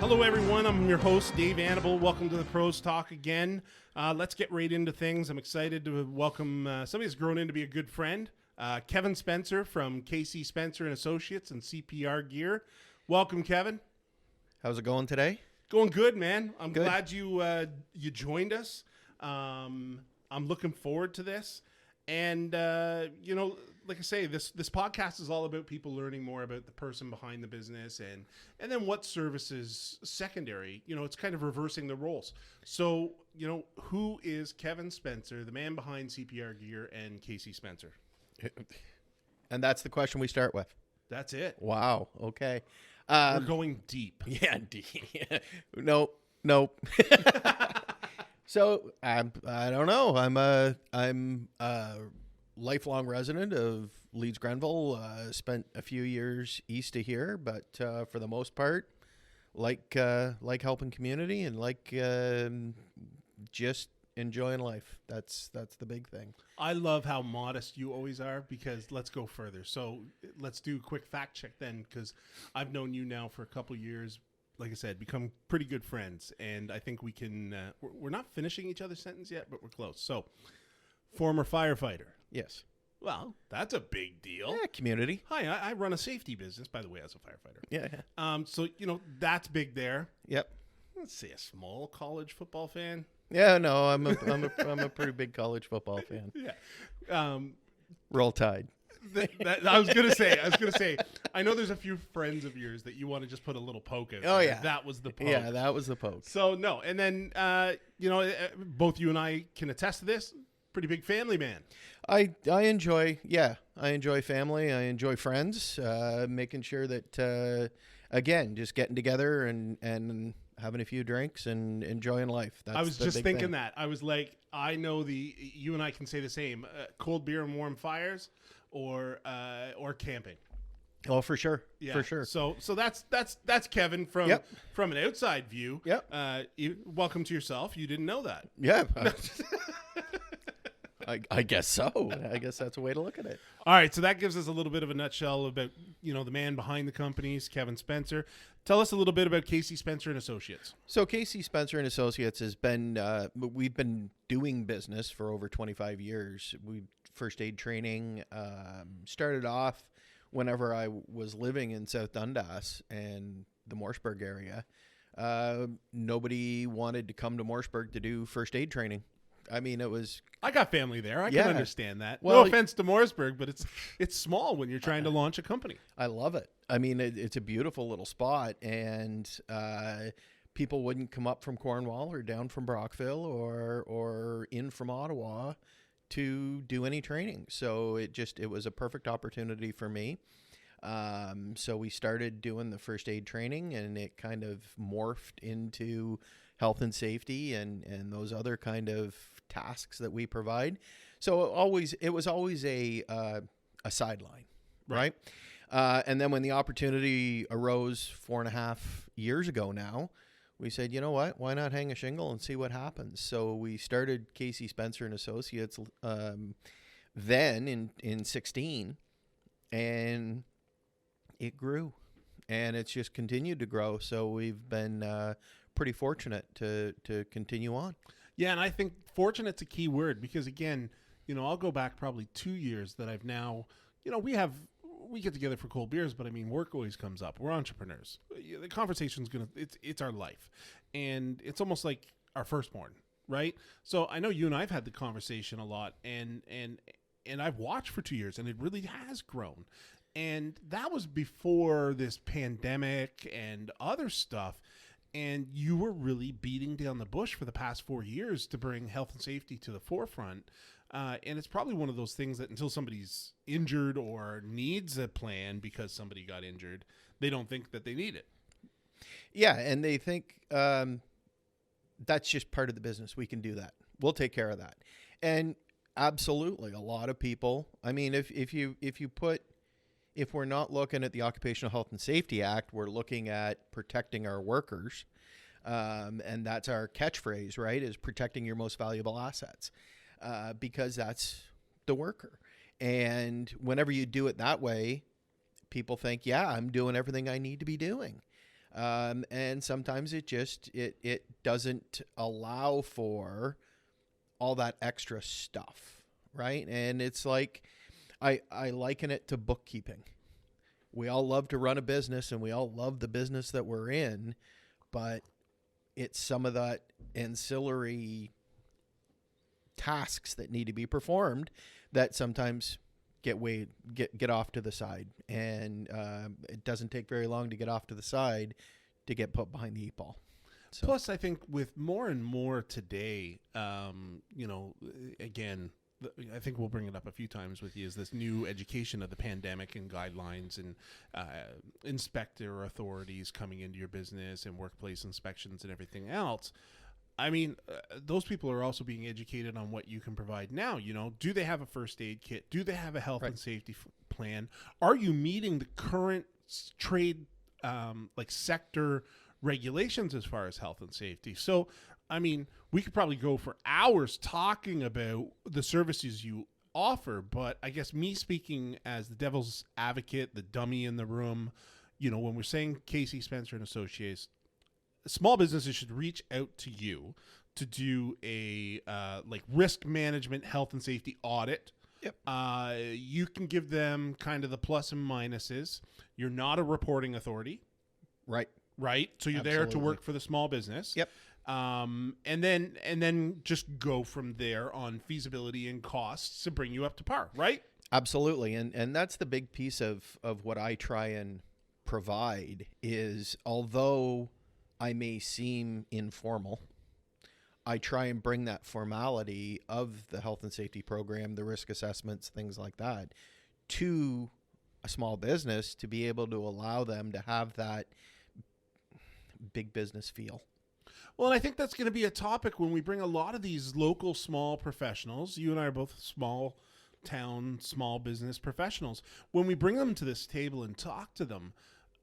Hello, everyone. I'm your host, Dave Annable. Welcome to the Pros Talk again. Let's get right into things. I'm excited to welcome somebody that's grown in to be a good friend, Kevin Spencer from KC Spencer and Associates and CPR Gear. Welcome, Kevin. How's it going today? Going good, man. I'm Good. glad you joined us. I'm looking forward to this. And, like I say, this podcast is all about people learning more about the person behind the business and then what services secondary. It's kind of reversing the roles. So, who is Kevin Spencer, the man behind CPR Gear and KC Spencer? And that's the question we start with. That's it. Wow. Okay. We're going deep. Yeah. Nope. So I don't know. I'm a lifelong resident of Leeds Grenville. Spent a few years east of here, but for the most part, like helping community and just enjoying life. That's the big thing. I love how modest you always are, because let's go further. So let's do a quick fact check then, because I've known you now for a couple years. Like I said, become pretty good friends, and I think we can. We're not finishing each other's sentence yet, but we're close. So, former firefighter. Yes. Well, that's a big deal. Yeah, community. Hi, I run a safety business, by the way, as a firefighter. Yeah. So that's big there. Yep. Let's say a small college football fan. Yeah. No, I'm a pretty big college football fan. Yeah. Roll Tide. I was gonna say. I know there's a few friends of yours that you want to just put a little poke out. Oh there. yeah, that was the poke. Yeah, that was the poke. So no, and then both you and I can attest to this. Pretty big family man. I enjoy family. I enjoy friends. Making sure that again, just getting together and having a few drinks and enjoying life. That's I was the just big thinking thing. that. I was like, I know you and I can say the same. Cold beer and warm fires, or camping. Oh, for sure. Yeah. For sure. So that's Kevin from Yep. from an outside view. Yep. Welcome to yourself. You didn't know that. Yeah. I guess so. I guess that's a way to look at it. All right, so that gives us a little bit of a nutshell about the man behind the companies, Kevin Spencer. Tell us a little bit about KC Spencer and Associates. So KC Spencer and Associates has been we've been doing business for over 25 years. We first aid training started off whenever I was living in South Dundas and the Morseburg area. Nobody wanted to come to Morseburg to do first aid training. I mean, it was. I got family there. I can understand that. Well, no offense to Morseburg, but it's small when you're trying to launch a company. I love it. I mean, it's a beautiful little spot, and people wouldn't come up from Cornwall or down from Brockville or in from Ottawa to do any training. So it was a perfect opportunity for me. So we started doing the first aid training, and it kind of morphed into health and safety and those other kind of tasks that we provide. So it was always a sideline, right? And then when the opportunity arose 4.5 years ago now, we said, you know what, why not hang a shingle and see what happens? So we started KC Spencer and Associates then in 16, and it grew, and it's just continued to grow. So we've been pretty fortunate to continue on. Yeah, and I think fortunate's a key word, because again, I'll go back probably 2 years that I've now, we get together for cold beers, but I mean, work always comes up. We're entrepreneurs. The conversation's it's our life, and it's almost like our firstborn, right? So I know you and I've had the conversation a lot, and I've watched for 2 years, and it really has grown. And that was before this pandemic and other stuff. And you were really beating down the bush for the past 4 years to bring health and safety to the forefront. And it's probably one of those things that until somebody's injured or needs a plan because somebody got injured, they don't think that they need it. Yeah, and they think that's just part of the business. We can do that. We'll take care of that. And absolutely, a lot of people, I mean, if we're not looking at the Occupational Health and Safety Act, we're looking at protecting our workers. And that's our catchphrase, right, is protecting your most valuable assets, because that's the worker. And whenever you do it that way, people think, yeah, I'm doing everything I need to be doing. And sometimes it doesn't allow for all that extra stuff, right? And it's like, I liken it to bookkeeping. We all love to run a business and we all love the business that we're in, but it's some of that ancillary tasks that need to be performed that sometimes get off to the side. And it doesn't take very long to get off to the side to get put behind the 8 ball. So. Plus, I think with more and more today, again, I think we'll bring it up a few times with you, is this new education of the pandemic and guidelines and inspector authorities coming into your business and workplace inspections and everything else. I mean, those people are also being educated on what you can provide now. Do they have a first aid kit? Do they have a health and safety plan? Are you meeting the current trade sector regulations as far as health and safety? So, I mean, we could probably go for hours talking about the services you offer, but I guess me speaking as the devil's advocate, the dummy in the room, when we're saying Casey Spencer and Associates, small businesses should reach out to you to do a risk management, health and safety audit. Yep. You can give them kind of the plus and minuses. You're not a reporting authority. Right. So you're there to work for the small business. Yep. And then just go from there on feasibility and costs to bring you up to par, right? Absolutely. And that's the big piece of what I try and provide is, although I may seem informal, I try and bring that formality of the health and safety program, the risk assessments, things like that, to a small business to be able to allow them to have that big business feel. Well, and I think that's going to be a topic when we bring a lot of these local small professionals. You and I are both small town, small business professionals. When we bring them to this table and talk to them,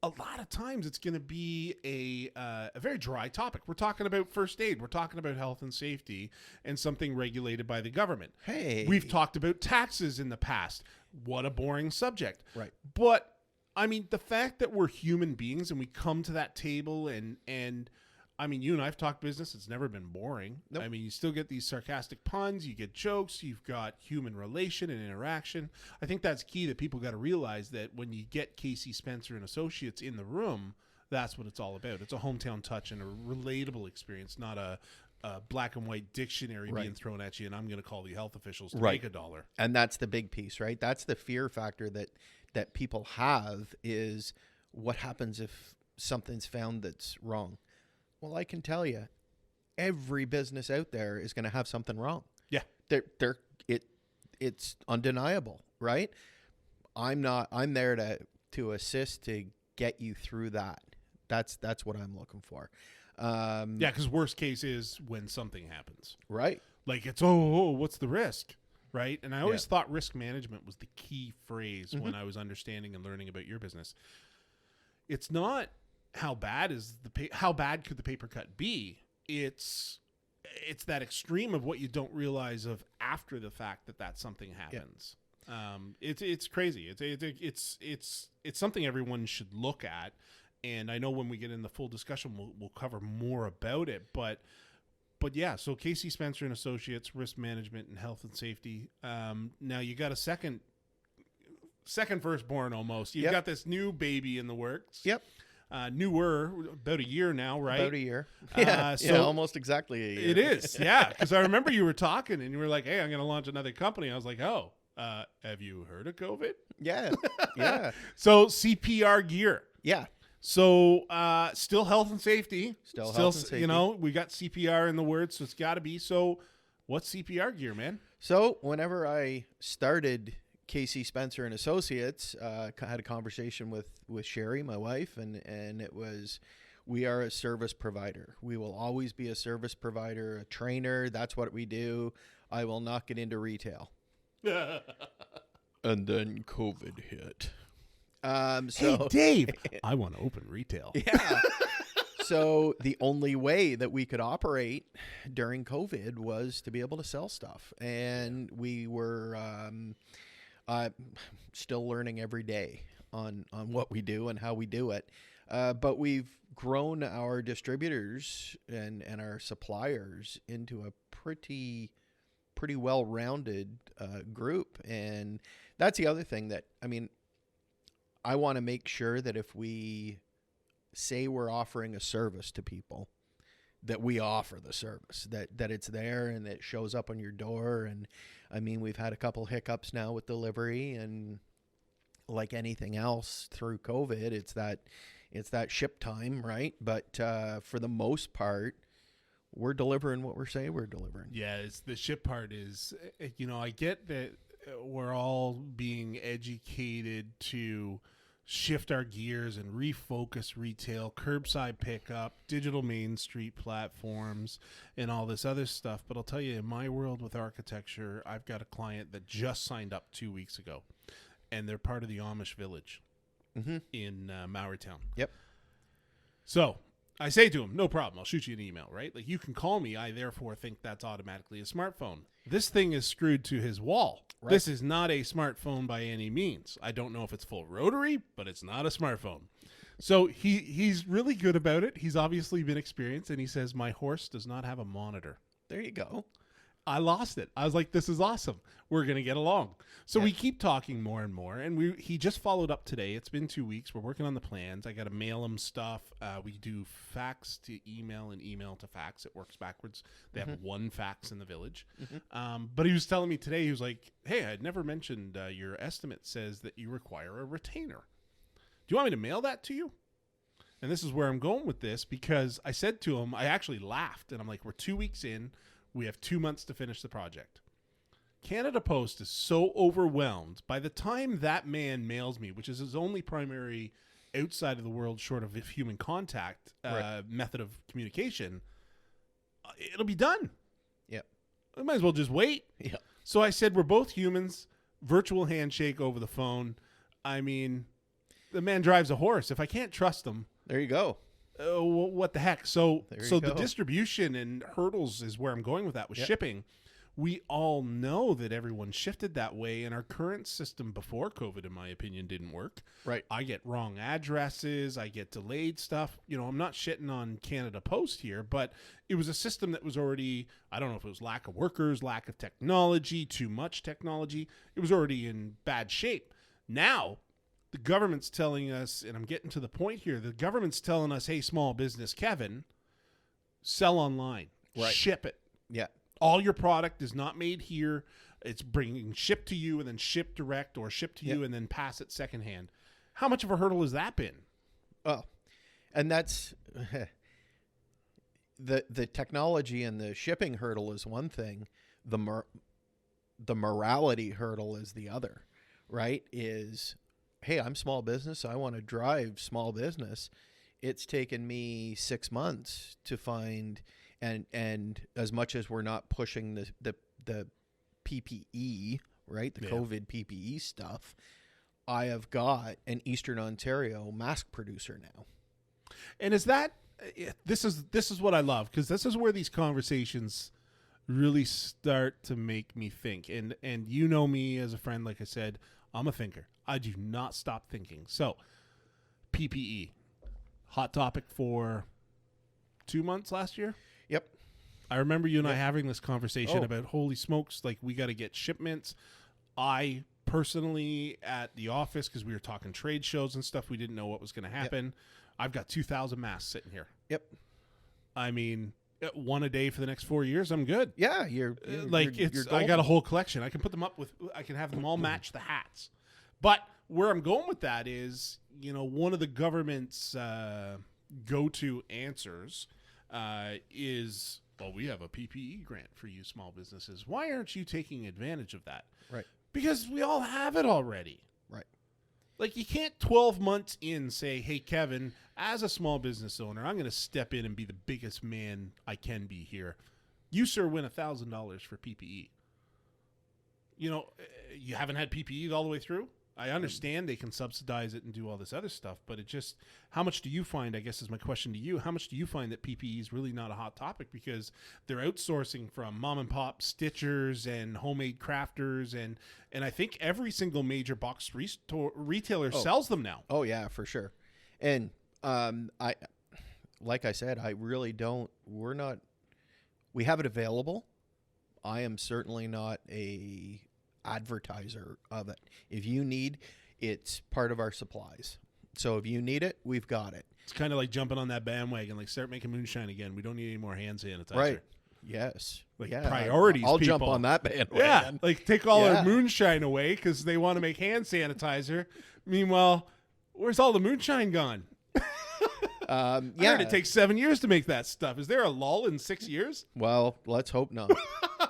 a lot of times it's going to be a very dry topic. We're talking about first aid. We're talking about health and safety and something regulated by the government. Hey. We've talked about taxes in the past. What a boring subject. Right. But, I mean, the fact that we're human beings and we come to that table and I mean, you and I have talked business. It's never been boring. Nope. I mean, you still get these sarcastic puns. You get jokes. You've got human relation and interaction. I think that's key, that people got to realize that when you get Casey Spencer and Associates in the room, that's what it's all about. It's a hometown touch and a relatable experience, not a black and white dictionary being thrown at you, and I'm going to call the health officials to make $1. And that's the big piece, right? That's the fear factor that people have, is what happens if something's found that's wrong? Well, I can tell you, every business out there is going to have something wrong. Yeah. It's undeniable, right? I'm there to assist, to get you through that. That's what I'm looking for. Yeah, because worst case is when something happens. Right. Like it's, what's the risk? Right. And I always thought risk management was the key phrase when I was understanding and learning about your business. It's not how bad could the paper cut be? It's that extreme of what you don't realize of after the fact that something happens. Yeah. It's crazy. It's something everyone should look at. And I know when we get in the full discussion, we'll cover more about it. But yeah, so Casey Spencer and Associates, risk management and health and safety. Now you got a second firstborn almost. You've got this new baby in the works. Yep. Newer, about a year now, right? About a year. Yeah, almost exactly a year. It is, yeah. Because I remember you were talking and you were like, hey, I'm going to launch another company. I was like, have you heard of COVID? Yeah, yeah. So CPR gear. Yeah. So still health and safety. Still health and safety. We got CPR in the words, so it's got to be. So what's CPR gear, man? So whenever I started Casey Spencer and Associates, had a conversation with Sherry, my wife, and it was, we are a service provider. We will always be a service provider, a trainer. That's what we do. I will not get into retail. And then COVID hit. Hey, Dave, I want to open retail. Yeah. So the only way that we could operate during COVID was to be able to sell stuff. And we were still learning every day on what we do and how we do it. But we've grown our distributors and our suppliers into a pretty well-rounded group. And that's the other thing that, I mean, I want to make sure that if we say we're offering a service to people, that we offer the service, that it's there and it shows up on your door. And I mean, we've had a couple hiccups now with delivery, and like anything else through COVID, it's that ship time, right? But for the most part, we're delivering what we're saying we're delivering. Yeah, it's the ship part is, I get that we're all being educated to shift our gears and refocus retail, curbside pickup, digital Main Street platforms, and all this other stuff. But I'll tell you, in my world with architecture, I've got a client that just signed up 2 weeks ago, and they're part of the Amish village in Mauritown. Yep. So I say to him, no problem, I'll shoot you an email, right? Like, you can call me. I therefore think that's automatically a smartphone. This thing is screwed to his wall. Right. This is not a smartphone by any means. I don't know if it's full rotary, but it's not a smartphone. So he's really good about it. He's obviously been experienced, and he says, my horse does not have a monitor. There you go. I lost it. I was like, this is awesome. We're going to get along. So we keep talking more and more. And he just followed up today. It's been 2 weeks. We're working on the plans. I got to mail him stuff. We do fax to email and email to fax. It works backwards. They have one fax in the village. But he was telling me today, he was like, hey, I'd never mentioned your estimate says that you require a retainer. Do you want me to mail that to you? And this is where I'm going with this, because I said to him, I actually laughed. And I'm like, we're 2 weeks in. We have 2 months to finish the project. Canada Post is so overwhelmed. By the time that man mails me, which is his only primary outside of the world short of human contact method of communication, it'll be done. Yep. I might as well just wait. Yeah. So I said, we're both humans. Virtual handshake over the phone. I mean, the man drives a horse. If I can't trust him, there you go. What the heck? So go. The distribution and hurdles is where I'm going with that with shipping. We all know that everyone shifted that way, and our current system before COVID, in my opinion, didn't work. Right. I get wrong addresses. I get delayed stuff. I'm not shitting on Canada Post here, but it was a system that was already, I don't know if it was lack of workers, lack of technology, too much technology. It was already in bad shape. Now, the government's telling us, and I'm getting to the point here, the government's telling us, hey, small business Kevin, sell online. Right. Ship it. Yeah. All your product is not made here. It's bringing shipped to you and then shipped direct, or shipped to you and then pass it secondhand. How much of a hurdle has that been? Oh, and that's the technology and the shipping hurdle is one thing. The morality hurdle is the other, right? Is, hey, I'm small business. I want to drive small business. It's taken me 6 months to find, and as much as we're not pushing the PPE, right, the COVID PPE stuff, I have got an Eastern Ontario mask producer now. And is that this is what I love, because this is where these conversations really start to make me think. And you know me as a friend, like I said, I'm a thinker. I do not stop thinking. So, PPE, hot topic for 2 months last year. Yep. I remember you and I having this conversation about, holy smokes, like, we got to get shipments. I personally, at the office, because we were talking trade shows and stuff, we didn't know what was going to happen. Yep. I've got 2,000 masks sitting here. Yep. I mean, one a day for the next 4 years, I'm good. Yeah, you're I got a whole collection. I can put them up with, I can have them all match the hats. But where I'm going with that is, one of the government's go-to answers is, well, we have a PPE grant for you small businesses. Why aren't you taking advantage of that? Right. Because we all have it already. Right. Like, you can't 12 months in say, hey, Kevin, as a small business owner, I'm going to step in and be the biggest man I can be here. You, sir, win $1,000 for PPE. You haven't had PPE all the way through? I understand they can subsidize it and do all this other stuff, but it just, how much do you find, I guess is my question to you, how much do you find that PPE is really not a hot topic, because they're outsourcing from mom and pop stitchers and homemade crafters, and I think every single major box retailer sells them now. Oh yeah, for sure. And I, like I said, I really don't. We have it available. I am certainly not a advertiser of it. If you need, it's part of our supplies. So if you need it, we've got it. It's kind of like jumping on that bandwagon, like start making moonshine again. We don't need any more hand sanitizer. Right. Yes. Like yeah. priorities. I'll people. jump on that bandwagon. Yeah. Like take all our moonshine away because they want to make hand sanitizer. Meanwhile, where's all the moonshine gone? I heard it takes 7 years to make that stuff. Is there a lull in 6 years? Well, let's hope not.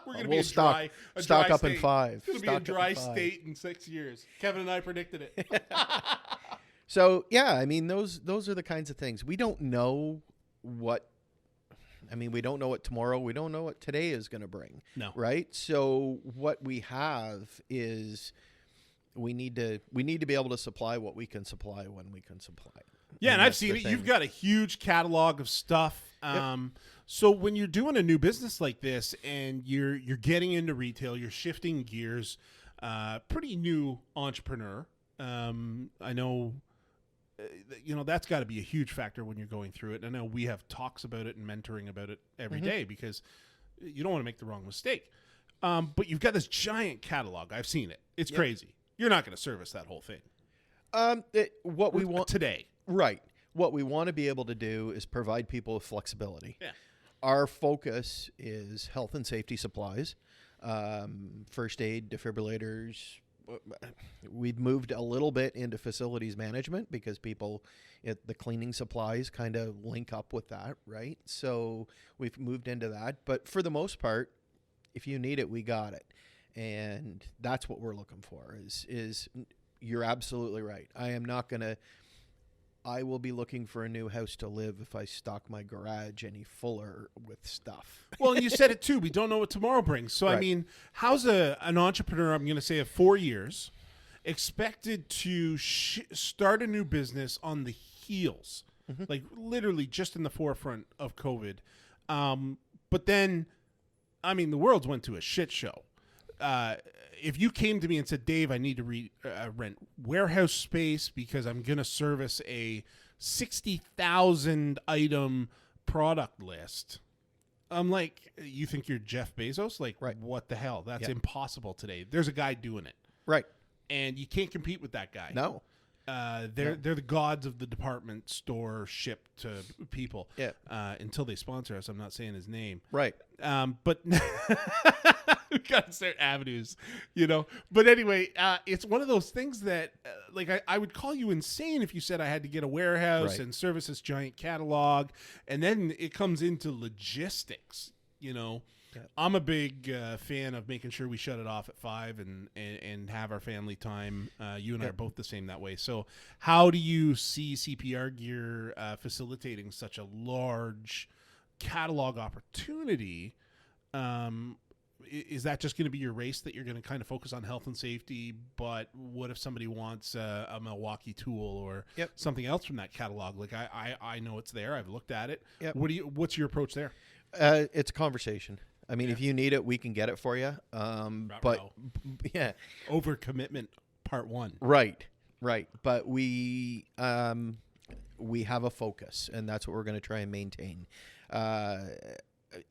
We're going to be stock up state. in 5. It's going to be a dry state in 6 years. Kevin and I predicted it. So, yeah, I mean, those are the kinds of things. We don't know what tomorrow, we don't know what today is going to bring. No. Right? So what we have is we need to be able to supply what we can supply when we can supply it. Yeah, and I've seen it. You've got a huge catalog of stuff. So when you're doing a new business like this and you're getting into retail, you're shifting gears, pretty new entrepreneur. I know, that's got to be a huge factor when you're going through it. I know we have talks about it and mentoring about it every day because you don't want to make the wrong mistake. But you've got this giant catalog. I've seen it. It's crazy. You're not going to service that whole thing. What we want today. Right. What we want to be able to do is provide people with flexibility. Yeah. Our focus is health and safety supplies, first aid, defibrillators. We've moved a little bit into facilities management because the cleaning supplies kind of link up with that, right? So we've moved into that. But for the most part, if you need it, we got it. And that's what we're looking for is you're absolutely right. I will be looking for a new house to live if I stock my garage any fuller with stuff. Well, you said it too. We don't know what tomorrow brings. So, right. I mean, how's an entrepreneur, I'm going to say of 4 years, expected to start a new business on the heels, like literally just in the forefront of COVID? But then, I mean, the world's went to a shit show. If you came to me and said, Dave, I need to rent warehouse space because I'm going to service a 60,000 item product list, I'm like, you think you're Jeff Bezos? Like, right. What the hell? That's impossible today. There's a guy doing it. Right. And you can't compete with that guy. No. They're the gods of the department store shipped to people. Yeah. Until they sponsor us. I'm not saying his name. Right. But we got to start avenues, But anyway, it's one of those things that, I would call you insane if you said I had to get a warehouse and service this giant catalog, and then it comes into logistics, Yeah. I'm a big fan of making sure we shut it off at 5 and have our family time. You and I are both the same that way. So how do you see CPR Gear facilitating such a large catalog opportunity? Is that just going to be your race that you're going to kind of focus on health and safety? But what if somebody wants a Milwaukee tool or something else from that catalog? Like I know it's there. I've looked at it. Yep. What's your approach there? It's a conversation. I mean, if you need it, we can get it for you. But yeah, overcommitment part 1. Right. But we have a focus, and that's what we're going to try and maintain.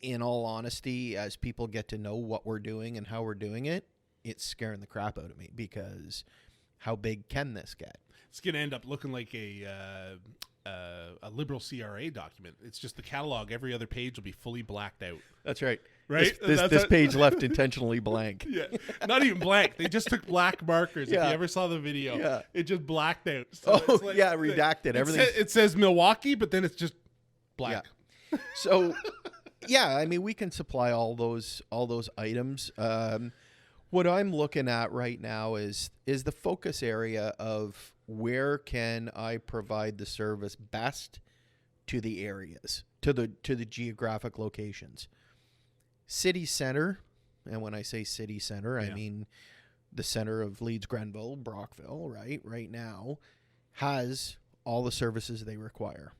In all honesty, as people get to know what we're doing and how we're doing it, it's scaring the crap out of me because how big can this get? It's going to end up looking like a liberal CRA document. It's just the catalog. Every other page will be fully blacked out. That's right. Right? This page left intentionally blank. Yeah. Not even blank. They just took black markers. If you ever saw the video, it just blacked out. So redacted. Everything. It says Milwaukee, but then it's just black. Yeah. So, I mean, we can supply all those items. What I'm looking at right now is the focus area of where can I provide the service best to the areas, to the geographic locations. City center, and when I say city center, I mean the center of Leeds, Grenville, Brockville, right now, has all the services they require.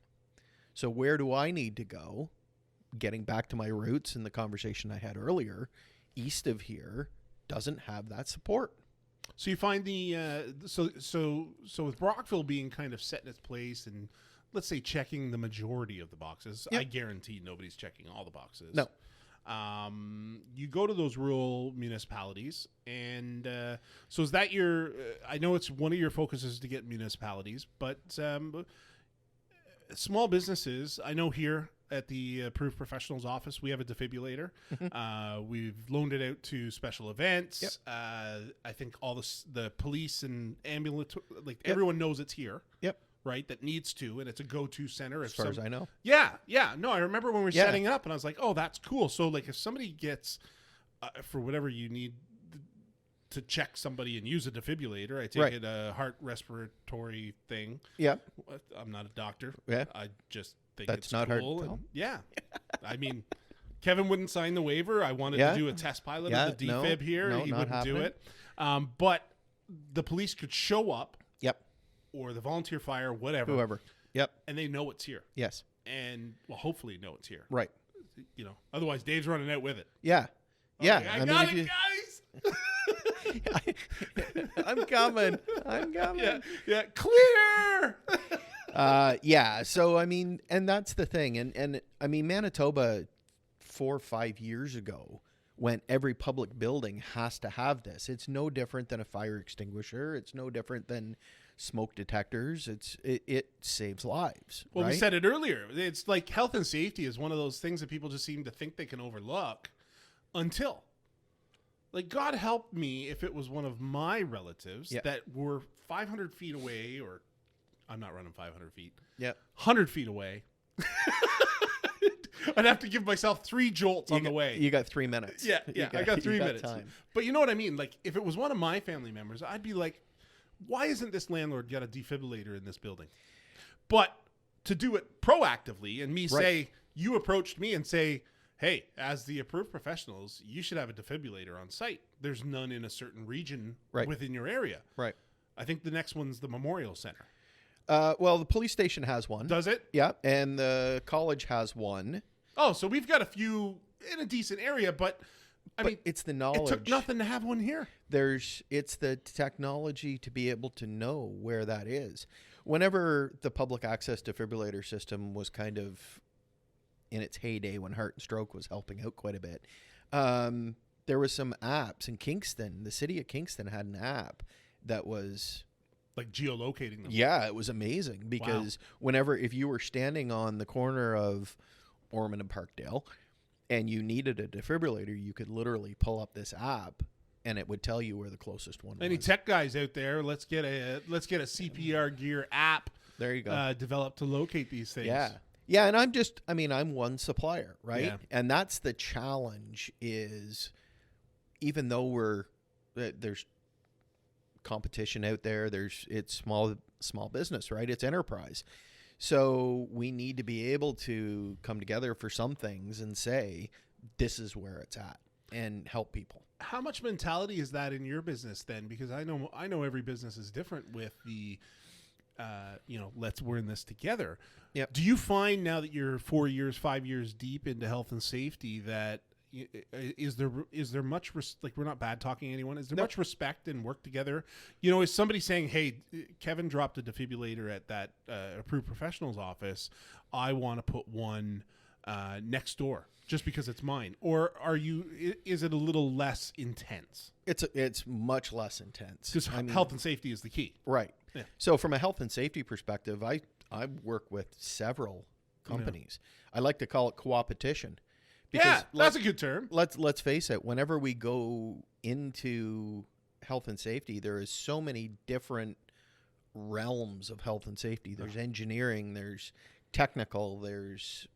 So where do I need to go? Getting back to my roots in the conversation I had earlier, east of here doesn't have that support. So you find so with Brockville being kind of set in its place and let's say, checking the majority of the boxes. Yep. I guarantee nobody's checking all the boxes. No. You go to those rural municipalities, and so is that your? I know it's one of your focuses to get municipalities, but small businesses. I know here at the Approved Professionals office, we have a defibrillator. We've loaned it out to special events. Yep. I think all the police and ambulance, everyone knows it's here. Yep. Right, that needs to, and it's a go-to center. As far as I know. Yeah. No, I remember when we were setting up, and I was like, "Oh, that's cool." So, like, if somebody gets for whatever you need to check somebody and use a defibrillator, I take it a heart respiratory thing. Yeah, I'm not a doctor. Yeah, I just think that's it's not cool. hard to tell. Yeah, I mean, Kevin wouldn't sign the waiver. I wanted to do a test pilot of the defib here. No, he not wouldn't do happening. it. But the police could show up. Yep. Or the volunteer fire, whatever. Whoever. Yep. And they know it's here. Yes. And, well, hopefully know it's here. Right. You know, otherwise Dave's running out with it. Yeah. Yeah. Like, I got it, guys. I'm coming. Yeah. Clear. Yeah. So, I mean, and that's the thing. And I mean, Manitoba 4 or 5 years ago, when every public building has to have this. It's no different than a fire extinguisher. It's no different than smoke detectors. It saves lives. Well, right? we said it earlier. It's like health and safety is one of those things that people just seem to think they can overlook until, like, God help me if it was one of my relatives that were 500 feet away, or I'm not running 500 feet. Yeah. 100 feet away. I'd have to give myself 3 jolts on the way. You got 3 minutes. Yeah, I got 3 minutes. Time. But you know what I mean? Like, if it was one of my family members, I'd be like, why isn't this landlord got a defibrillator in this building? But to do it proactively and me say, you approached me and say, hey, as the Approved Professionals, you should have a defibrillator on site. There's none in a certain region within your area. Right. I think the next one's the Memorial Center. Well, the police station has one. Does it? Yeah, and the college has one. Oh, so we've got a few in a decent area, but I mean, it's the knowledge. It took nothing to have one here. It's the technology to be able to know where that is. Whenever the public access defibrillator system was kind of in its heyday, when Heart and Stroke was helping out quite a bit, there was some apps in Kingston. The city of Kingston had an app that was like geolocating them. Yeah, it was amazing because if you were standing on the corner of Ormond and Parkdale and you needed a defibrillator, you could literally pull up this app and it would tell you where the closest one was. Any tech guys out there, let's get a CPR gear app. There you go. Developed to locate these things. Yeah, and I'm one supplier, right? Yeah. And that's the challenge is, even though there's competition out there, it's small business, right? It's enterprise. So we need to be able to come together for some things and say, this is where it's at, and help people. How much mentality is that in your business then? Because I know every business is different with the, we're in this together. Yeah. Do you find now that you're 4 years, 5 years deep into health and safety that is there much like, we're not bad talking anyone? Is there much respect and work together? You know, is somebody saying, "Hey, Kevin dropped a defibrillator at that Approved Professionals office. I want to put one next door just because it's mine," or is it a little less intense? It's much less intense because health and safety is the key, right? Yeah. So from a health and safety perspective, I work with several companies. I like to call it co-opetition. Because that's a good term. Let's face it. Whenever we go into health and safety, there is so many different realms of health and safety. There's engineering, there's technical, there's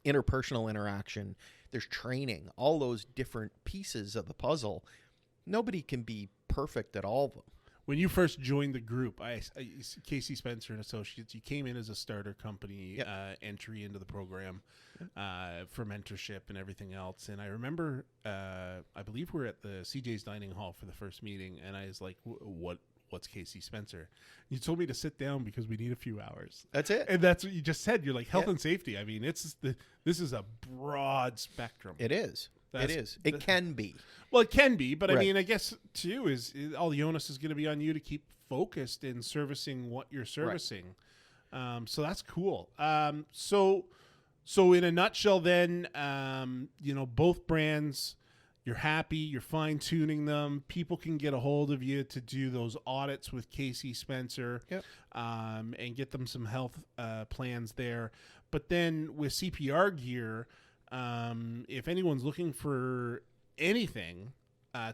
interpersonal interaction, there's training. All those different pieces of the puzzle. Nobody can be perfect at all of them. When you first joined the group, Casey Spencer and Associates, you came in as a starter company, entry into the program for mentorship and everything else. And I remember, I believe we're at the CJ's Dining Hall for the first meeting, and I was like, what's Casey Spencer? You told me to sit down because we need a few hours. That's it. And that's what you just said. You're like, health and safety. I mean, this is a broad spectrum. It is. It can be. Well, it can be, but I mean, I guess too is all the onus is going to be on you to keep focused in servicing what you're servicing. So that's cool. So in a nutshell, then, both brands, you're happy, you're fine tuning them. People can get a hold of you to do those audits with Casey Spencer, and get them some health plans there. But then with CPR gear, if anyone's looking for anything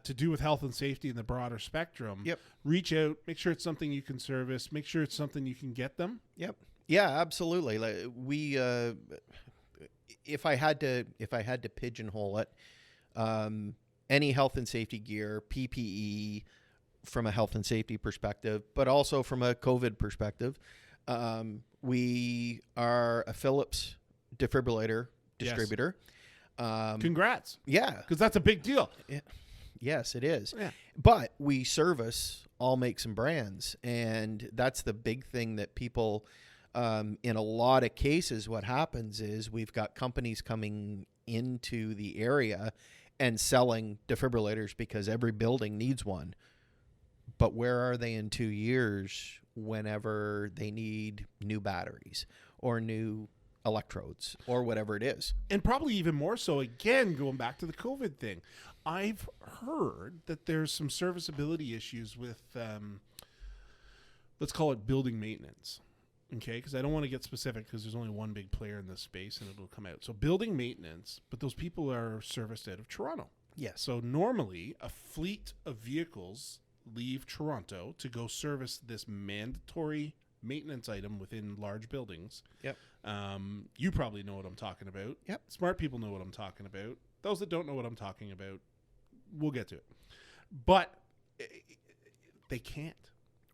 to do with health and safety in the broader spectrum, reach out, make sure it's something you can service, make sure it's something you can get them. Yep. Yeah, absolutely. Like we, if I had to pigeonhole it, any health and safety gear, PPE from a health and safety perspective, but also from a COVID perspective, we are a Philips defibrillator distributor. Congrats. Yeah. Because that's a big deal. Yes, it is. Yeah. But we service all makes and brands. And that's the big thing that people, in a lot of cases, what happens is we've got companies coming into the area and selling defibrillators because every building needs one. But where are they in 2 years whenever they need new batteries or new electrodes or whatever it is? And probably even more so, again, going back to the COVID thing, I've heard that there's some serviceability issues with, let's call it building maintenance. Okay, because I don't want to get specific because there's only one big player in this space and it'll come out. So building maintenance, but those people are serviced out of Toronto. Yes. So normally a fleet of vehicles leave Toronto to go service this mandatory maintenance item within large buildings. Yep. You probably know what I'm talking about. Yep. Smart people know what I'm talking about. Those that don't know what I'm talking about, we'll get to it. But they can't.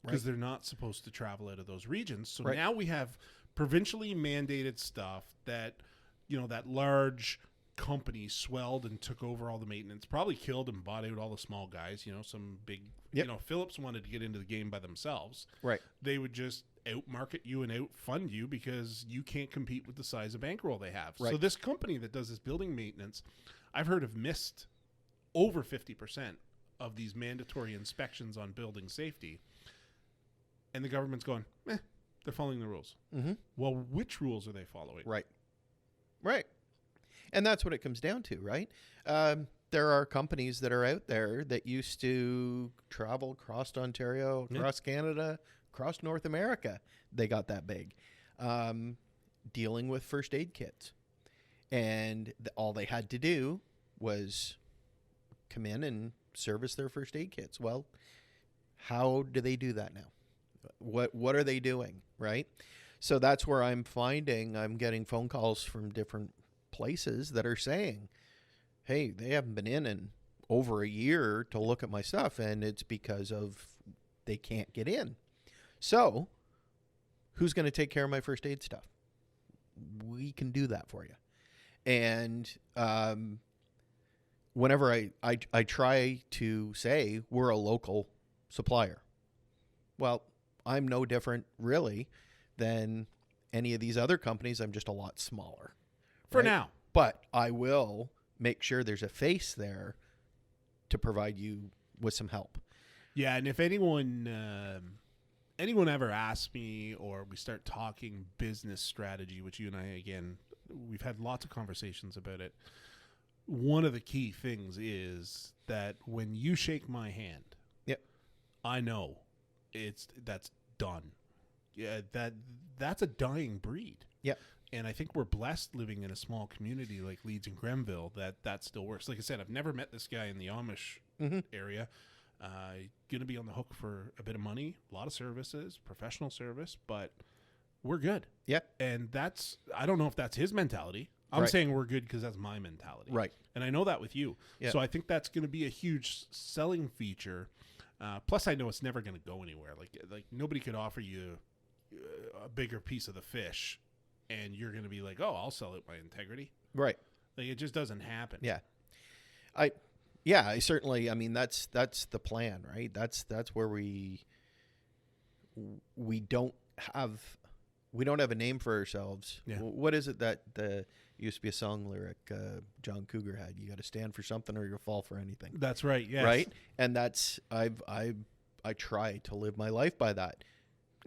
Because they're not supposed to travel out of those regions. So now we have provincially mandated stuff that, that large company swelled and took over all the maintenance, probably killed and bought out all the small guys, some big, Philips wanted to get into the game by themselves. Right. They would just outmarket you and outfund you because you can't compete with the size of bankroll they have. Right. So this company that does this building maintenance, I've heard have missed over 50% of these mandatory inspections on building safety. And the government's going, they're following the rules. Mm-hmm. Well, which rules are they following? Right. And that's what it comes down to, right? There are companies that are out there that used to travel across Ontario, across Canada, across North America. They got that big. Dealing with first aid kits. And all they had to do was come in and service their first aid kits. Well, how do they do that now? What are they doing, right? So that's where I'm getting phone calls from different places that are saying, hey, they haven't been in over a year to look at my stuff, and it's because of they can't get in. So who's going to take care of my first aid stuff? We can do that for you. And whenever I try to say we're a local supplier, well, I'm no different, really, than any of these other companies. I'm just a lot smaller. For now. But I will make sure there's a face there to provide you with some help. Yeah, and if anyone ever asks me or we start talking business strategy, which you and I, again, we've had lots of conversations about it, one of the key things is that when you shake my hand, I know that's done. Yeah, that's a dying breed. Yeah. And I think we're blessed living in a small community like Leeds and Grenville that still works. Like I said, I've never met this guy in the Amish area. Going to be on the hook for a bit of money, a lot of services, professional service, but we're good. Yeah. And I don't know if that's his mentality. I'm saying we're good because that's my mentality. Right. And I know that with you. Yeah. So I think that's going to be a huge selling feature. Plus, I know it's never going to go anywhere. Like nobody could offer you a bigger piece of the fish, and you're going to be like, "Oh, I'll sell it by integrity." Right. Like it just doesn't happen. Yeah. I certainly. I mean, that's the plan, right? That's where we don't have a name for ourselves. Yeah. What is it that used to be a song lyric John Cougar had? You got to stand for something or you'll fall for anything. That's right. Yes. Right. And that's I try to live my life by that.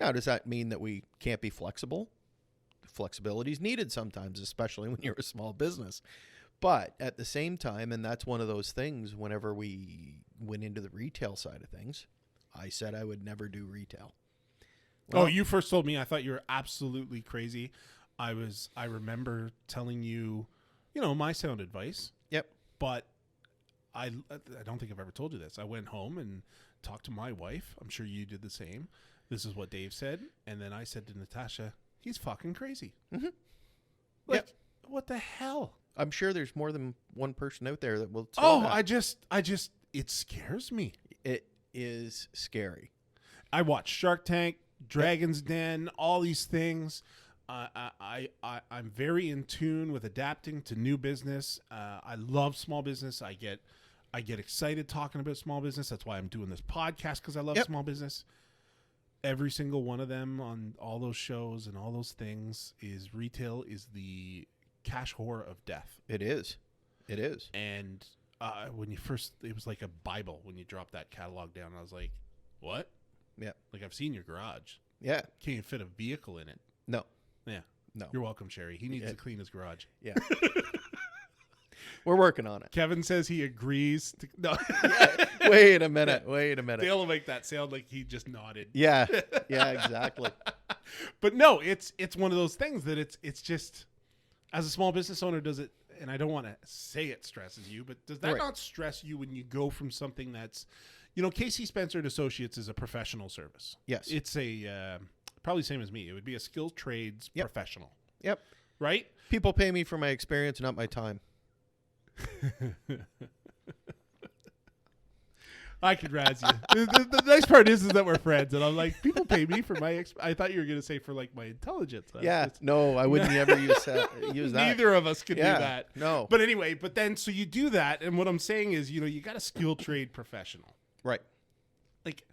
Now, does that mean that we can't be flexible? Flexibility is needed sometimes, especially when you're a small business. But at the same time, and that's one of those things, whenever we went into the retail side of things, I said I would never do retail. Well, you first told me, I thought you were absolutely crazy. I remember telling you, my sound advice. Yep. But I don't think I've ever told you this. I went home and talked to my wife. I'm sure you did the same. This is what Dave said. And then I said to Natasha, he's fucking crazy. Mm-hmm. Like, what the hell? I'm sure there's more than one person out there that will tell that. I just, it scares me. It is scary. I watch Shark Tank, Dragon's Den, all these things. I'm very in tune with adapting to new business. I love small business. I get excited talking about small business. That's why I'm doing this podcast, because I love small business. Every single one of them on all those shows and all those things is retail is the cash whore of death. It is. It is. And when you first, it was like a Bible when you dropped that catalog down. I was like, what? Yeah. Like, I've seen your garage. Yeah. Can't even fit a vehicle in it. No. Yeah. No. You're welcome, Sherry. He needs to clean his garage. Yeah. We're working on it. Kevin says he agrees. No. Wait a minute. Wait a minute. They'll make that sound like he just nodded. Yeah. Yeah, exactly. But no, it's one of those things that it's just, as a small business owner, does it, and I don't want to say it stresses you, but does that not stress you when you go from something that's, Casey Spencer and Associates is a professional service. Yes. It's a, probably same as me. It would be a skilled trades professional. Yep. Right? People pay me for my experience, not my time. I could razz you. The nice part is that we're friends, and I'm like, people pay me for my. I thought you were gonna say for like my intelligence. No, I wouldn't ever use that. Neither of us could do that. No. But anyway, so you do that, and what I'm saying is, you got a skilled trade professional, right? Like,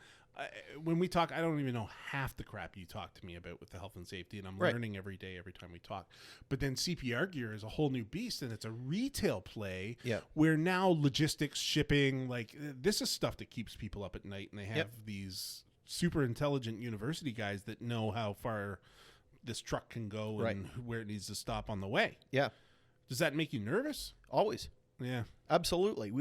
when we talk, I don't even know half the crap you talk to me about with the health and safety, and I'm learning every day, every time we talk. But then CPR gear is a whole new beast, and it's a retail play where now logistics, shipping, like, this is stuff that keeps people up at night, and they have these super intelligent university guys that know how far this truck can go and where it needs to stop on the way. Yeah. Does that make you nervous? Always. Yeah. Absolutely.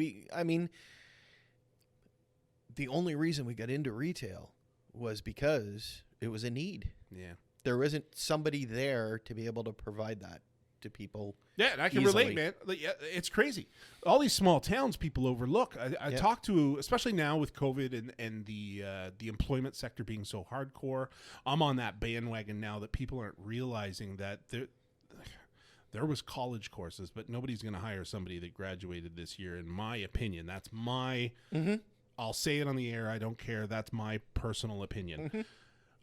The only reason we got into retail was because it was a need. Yeah. There wasn't somebody there to be able to provide that to people. Yeah, and I can relate, man. Like, it's crazy. All these small towns people overlook. I talk to, especially now with COVID and the employment sector being so hardcore, I'm on that bandwagon now that people aren't realizing that there was college courses, but nobody's going to hire somebody that graduated this year, in my opinion. That's my... Mm-hmm. I'll say it on the air. I don't care. That's my personal opinion. Mm-hmm.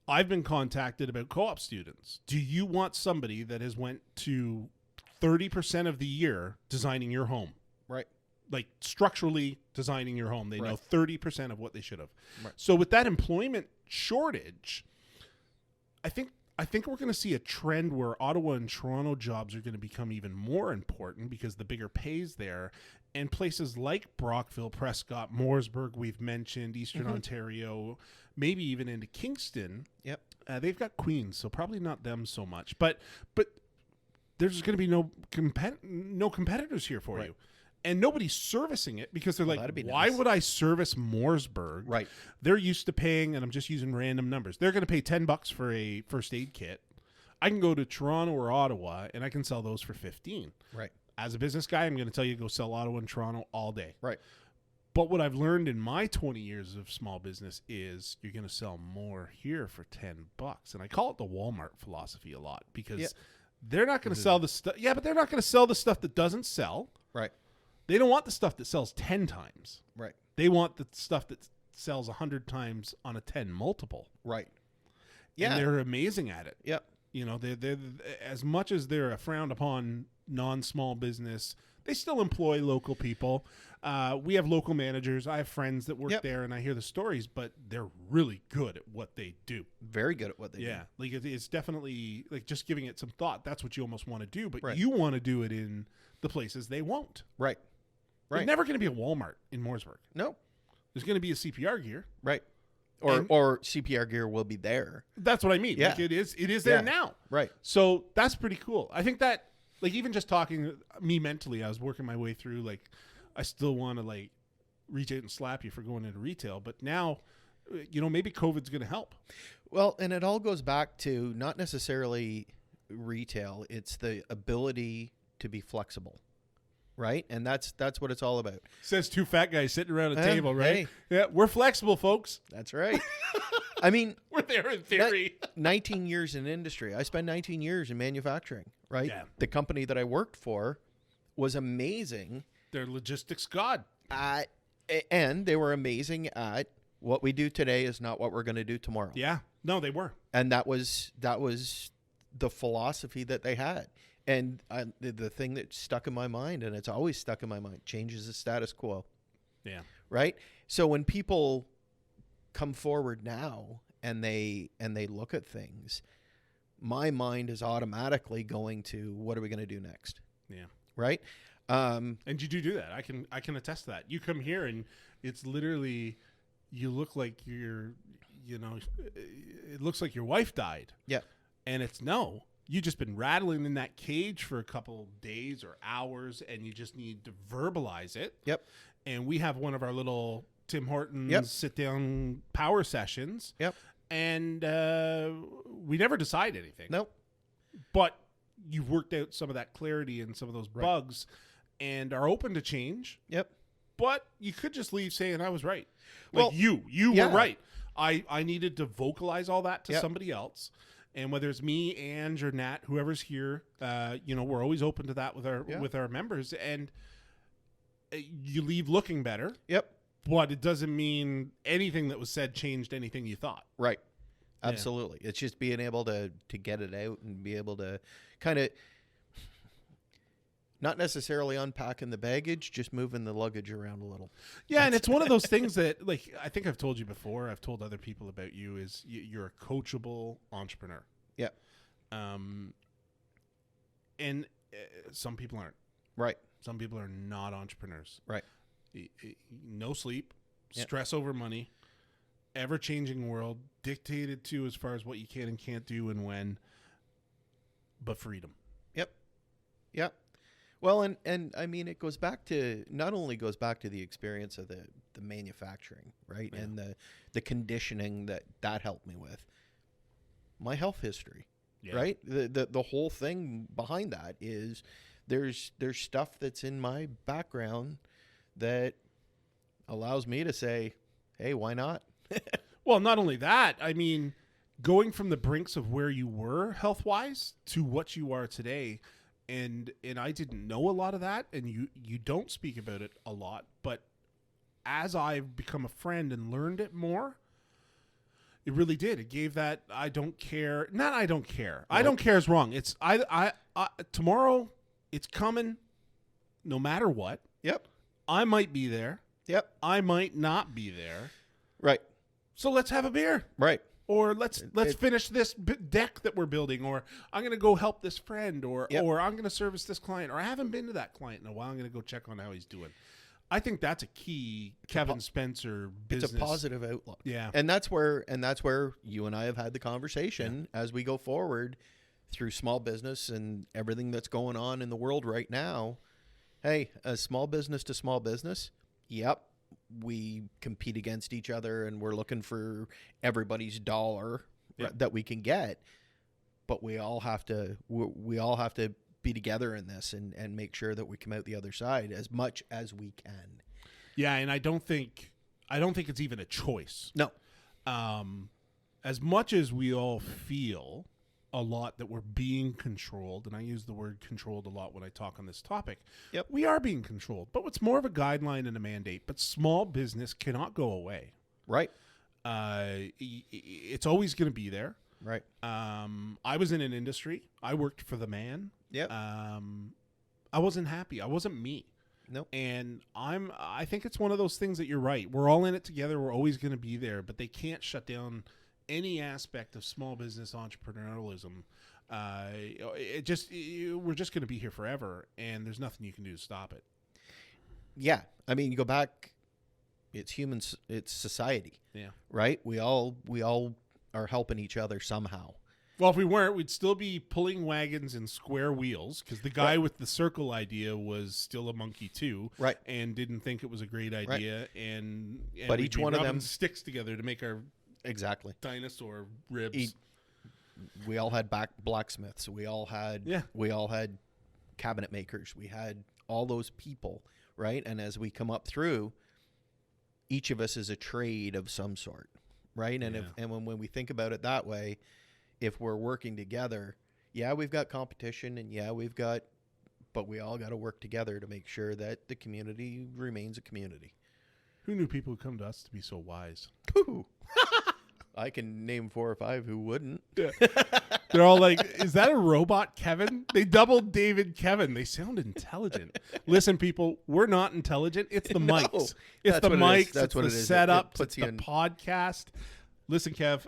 I've been contacted about co-op students. Do you want somebody that has went to 30% of the year designing your home? Right. Like, structurally designing your home. They know 30% of what they should have. Right. So with that employment shortage, I think we're going to see a trend where Ottawa and Toronto jobs are going to become even more important because the bigger pays there. And places like Brockville, Prescott, Mooresburg, we've mentioned, Eastern Ontario, maybe even into Kingston. Yep. They've got Queens, so probably not them so much. But there's going to be no competitors here for you. And nobody's servicing it because they're like, why would I service Mooresburg? Right. They're used to paying, and I'm just using random numbers. They're going to pay $10 for a first aid kit. I can go to Toronto or Ottawa, and I can sell those for $15. Right. As a business guy, I'm going to tell you go sell Ottawa and Toronto all day. Right. But what I've learned in my 20 years of small business is you're going to sell more here for $10. And I call it the Walmart philosophy a lot because they're not going to sell the stuff. Yeah, but they're not going to sell the stuff that doesn't sell. Right. They don't want the stuff that sells 10 times. Right. They want the stuff that sells 100 times on a 10 multiple. Right. Yeah. And they're amazing at it. Yep. They're as much as they're a frowned upon non-small business, they still employ local people. We have local managers. I have friends that work there, and I hear the stories, but they're really good at what they do. Very good at what they do. Yeah, like it's definitely like just giving it some thought. That's what you almost want to do, but you want to do it in the places they won't. Right. There's never going to be a Walmart in Mooresburg. No. There's going to be a CPR gear. Right. or CPR gear will be there. That's what I mean. Yeah. Like it is there Yeah. now. Right. So that's pretty cool. I think that, like, even just talking me mentally, I was working my way through, like, I still want to, like, reach out and slap you for going into retail. But now, maybe COVID's going to help. Well, and it all goes back to not necessarily retail. It's the ability to be flexible. Right? And that's what it's all about. Says two fat guys sitting around a table, right? Hey. Yeah, we're flexible, folks. That's right. I mean, We're there in theory. 19 years in industry. I spent 19 years in manufacturing, right? Yeah. The company that I worked for was amazing They're logistics god. and they were amazing at what we do today is not what we're going to do tomorrow. Yeah. No, they were. And that was the philosophy that they had. And the thing that stuck in my mind, and it's always stuck in my mind, changes the status quo. Yeah. Right? So when people come forward now and they look at things, my mind is automatically going to, what are we going to do next? Yeah. Right? And you do that. I can attest to that. You come here and it's literally, you look like it looks like your wife died. Yeah. And it's no. You just been rattling in that cage for a couple days or hours, and you just need to verbalize it. Yep. And we have one of our little Tim Hortons Yep. sit-down power sessions. Yep. And we never decide anything. Nope. But you've worked out some of that clarity and some of those bugs and are open to change. Yep. But you could just leave saying I was right. Well, Like you yeah. were right. I needed to vocalize all that to Yep. somebody else. And whether it's me, Ange, or Nat, whoever's here, we're always open to that with our members. And you leave looking better. Yep. But it doesn't mean anything that was said changed anything you thought. Right. Absolutely. It's just being able to get it out and be able to kind of not necessarily unpacking the baggage, just moving the luggage around a little. Yeah, and it's one of those things that, like, I think I've told you before, I've told other people about you, is you're a coachable entrepreneur. Yeah. And some people aren't. Right. Some people are not entrepreneurs. Right. No sleep, Yep. stress over money, ever-changing world, dictated to as far as what you can and can't do and when, but freedom. Yep. Yep. Well, and I mean, it goes back to, not only goes back to the experience of the manufacturing, right? Yeah. And the conditioning that helped me with. My health history, Yeah. right? The whole thing behind that is there's stuff that's in my background that allows me to say, hey, why not? Well, not only that, I mean, going from the brinks of where you were health-wise to what you are today, and I didn't know a lot of that, and you don't speak about it a lot, but as I've become a friend and learned it more, it really did. It gave that I don't care. Not I don't care. I don't care is wrong. It's I tomorrow it's coming no matter what. Yep. I might be there. Yep. I might not be there. Right. So let's have a beer. Right. Or let's finish this deck that we're building, or I'm going to go help this friend, or Yep. or I'm going to service this client, or I haven't been to that client in a while. I'm going to go check on how he's doing. I think that's a key Kevin Spencer business. It's a positive outlook. Yeah. And that's where you and I have had the conversation as we go forward through small business and everything that's going on in the world right now. Hey, a small business to small business. Yep. We compete against each other and we're looking for everybody's dollar that we can get. But we all have to be together in this and make sure that we come out the other side as much as we can. Yeah, and I don't think it's even a choice. No. As much as we all feel a lot that we're being controlled, and I use the word controlled a lot when I talk on this topic. Yep. We are being controlled, but it's more of a guideline and a mandate. But small business cannot go away. Right. It's always going to be there. Right. I was in an industry. I worked for the man. Yep. I wasn't happy. I wasn't me. Nope. And I think it's one of those things that you're right. We're all in it together. We're always going to be there, but they can't shut down any aspect of small business entrepreneurialism. We're just going to be here forever, and there's nothing you can do to stop it. Yeah. I mean, you go back humans. It's society. Yeah. Right. We all are helping each other somehow. Well, if we weren't, we'd still be pulling wagons in square wheels because the guy with the circle idea was still a monkey too, Right. And didn't think it was a great idea. And but we'd each be one of rubbing them sticks together to make our exactly dinosaur ribs. We all had blacksmiths. We all had cabinet makers. We had all those people, right? And as we come up through, each of us is a trade of some sort, right? And when we think about it that way, if we're working together, we've got competition and but we all got to work together to make sure that the community remains a community. Who knew people would come to us to be so wise? I can name 4 or 5 who wouldn't. Yeah. They're all like, is that a robot Kevin? They doubled David Kevin. They sound intelligent. Listen, people, we're not intelligent. It's the mics. It's the mics. That's what it is. Setup. It's the podcast. Listen, Kev,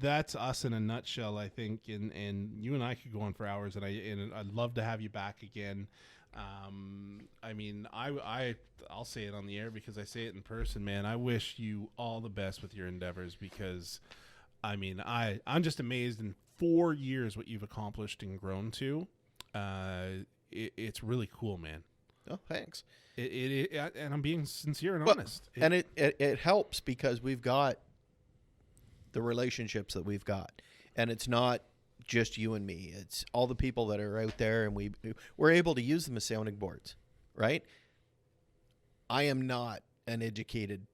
that's us in a nutshell, I think. And you and I could go on for hours, and I'd love to have you back again. I mean, I'll say it on the air because I say it in person, man. I wish you all the best with your endeavors because, I mean, I'm just amazed in 4 years what you've accomplished and grown to. It's really cool, man. Oh, thanks. And I'm being sincere and honest. And it helps because we've got the relationships that we've got, and it's not just you and me. It's all the people that are out there, and we're able to use them as sounding boards, right? I am not an educated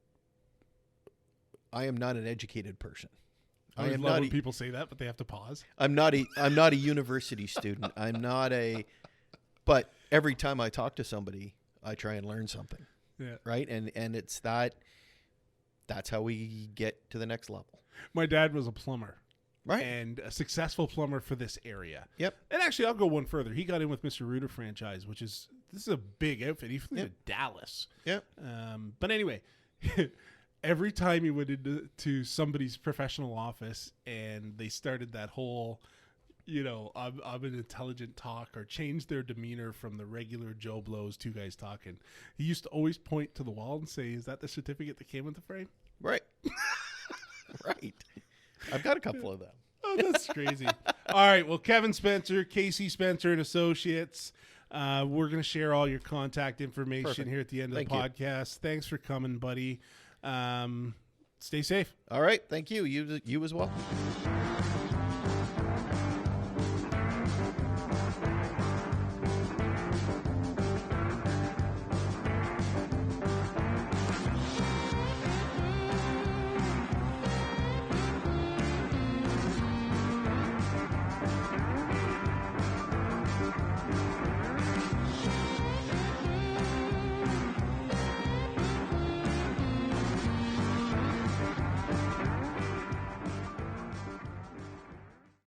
person. I am love not when people say that, but they have to pause. I'm not a university student. But every time I talk to somebody, I try and learn something. Yeah. Right? And it's that's how we get to the next level. My dad was a plumber. Right. And a successful plumber for this area. Yep. And actually, I'll go one further. He got in with Mr. Rooter franchise, this is a big outfit. He flew to Dallas. Yep. But anyway, every time he went into somebody's professional office and they started that whole, I'm an intelligent talk, or changed their demeanor from the regular Joe Blows, 2 guys talking, he used to always point to the wall and say, "Is that the certificate that came with the frame?" Right. Right. I've got a couple of them. Oh, that's crazy. All right. Well, Kevin Spencer, Casey Spencer and Associates. We're going to share all your contact information here at the end of the podcast. Thanks for coming, buddy. Stay safe. All right. Thank you. You as well.